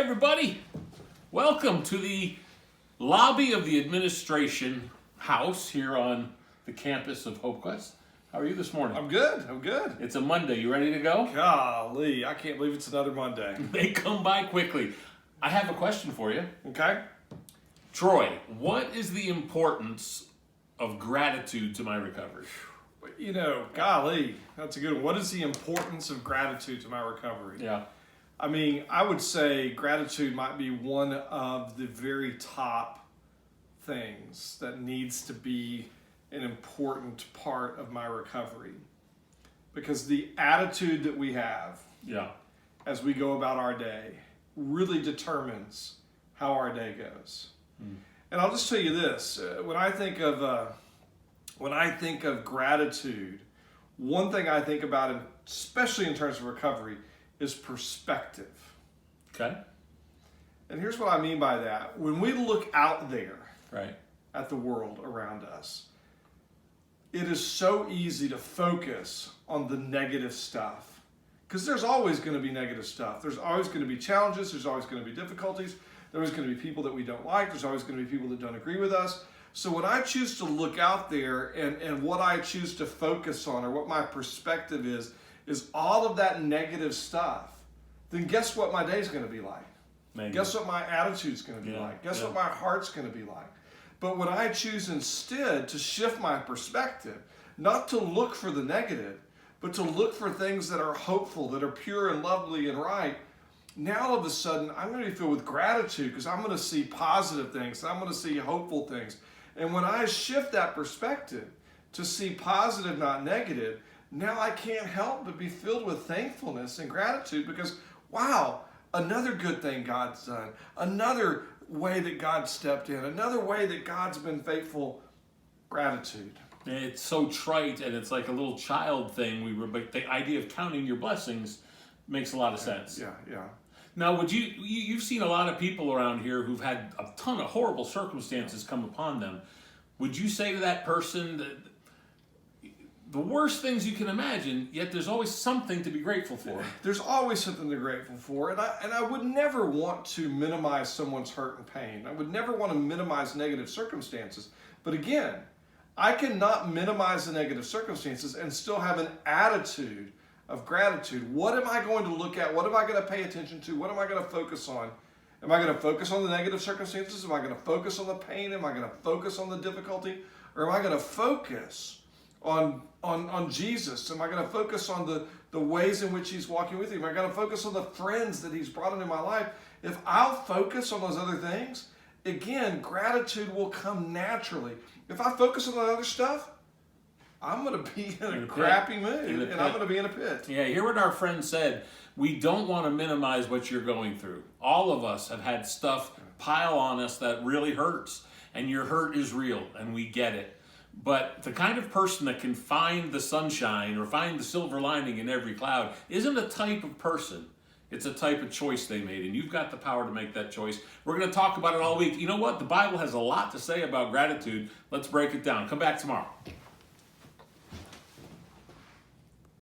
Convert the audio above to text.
everybody. Welcome to the lobby of the administration house here on the campus of HopeQuest. How are you this morning? I'm good. It's a Monday. You ready to go? Golly, I can't believe it's another Monday. They come by quickly. I have a question for you. Okay? Troy, what is the importance of gratitude to my recovery? You know, golly, that's a good one. What is the importance of gratitude to my recovery? Yeah. I mean, I would say gratitude might be one of the very top things that needs to be an important part of my recovery. Because the attitude that we have Yeah. as we go about our day really determines how our day goes. And I'll just tell you this, when I think of gratitude, one thing I think about, especially in terms of recovery, is perspective. Okay. And here's what I mean by that. When we look out there Right. at the world around us, it is so easy to focus on the negative stuff. Because there's always going to be negative stuff. There's always going to be challenges. There's always going to be difficulties. There's going to be people that we don't like. There's always going to be people that don't agree with us. So when I choose to look out there and what I choose to focus on, or what my perspective is all of that negative stuff, then guess what my day's going to be like? Maybe. Guess what my attitude's going to be like? Guess what my heart's going to be like? But when I choose instead to shift my perspective, not to look for the negative, but to look for things that are hopeful, that are pure and lovely and right, now all of a sudden I'm going to be filled with gratitude because I'm going to see positive things, and I'm going to see hopeful things. And when I shift that perspective to see positive, not negative, now I can't help but be filled with thankfulness and gratitude because, wow, another good thing God's done, another way that God stepped in, another way that God's been faithful. Gratitude. It's so trite, and it's like a little child thing. But the idea of counting your blessings makes a lot of sense. Yeah. Now, you've seen a lot of people around here who've had a ton of horrible circumstances come upon them. Would you say to that person that the worst things you can imagine, yet there's always something to be grateful for? There's always something to be grateful for, and I would never want to minimize someone's hurt and pain. I would never want to minimize negative circumstances. But again, I cannot minimize the negative circumstances and still have an attitude of gratitude. What am I going to look at? What am I going to pay attention to? What am I going to focus on? Am I going to focus on the negative circumstances? Am I going to focus on the pain? Am I going to focus on the difficulty? Or am I going to focus on Jesus? Am I going to focus on the ways in which he's walking with you? Am I going to focus on the friends that he's brought into my life? If I'll focus on those other things, again, gratitude will come naturally. If I focus on the other stuff, I'm going to be in a crappy mood, and I'm going to be in a pit. Yeah, hear what our friend said. We don't want to minimize what you're going through. All of us have had stuff pile on us that really hurts, and your hurt is real, and we get it. But the kind of person that can find the sunshine or find the silver lining in every cloud isn't a type of person. It's a type of choice they made, and you've got the power to make that choice. We're going to talk about it all week. You know what? The Bible has a lot to say about gratitude. Let's break it down. Come back tomorrow.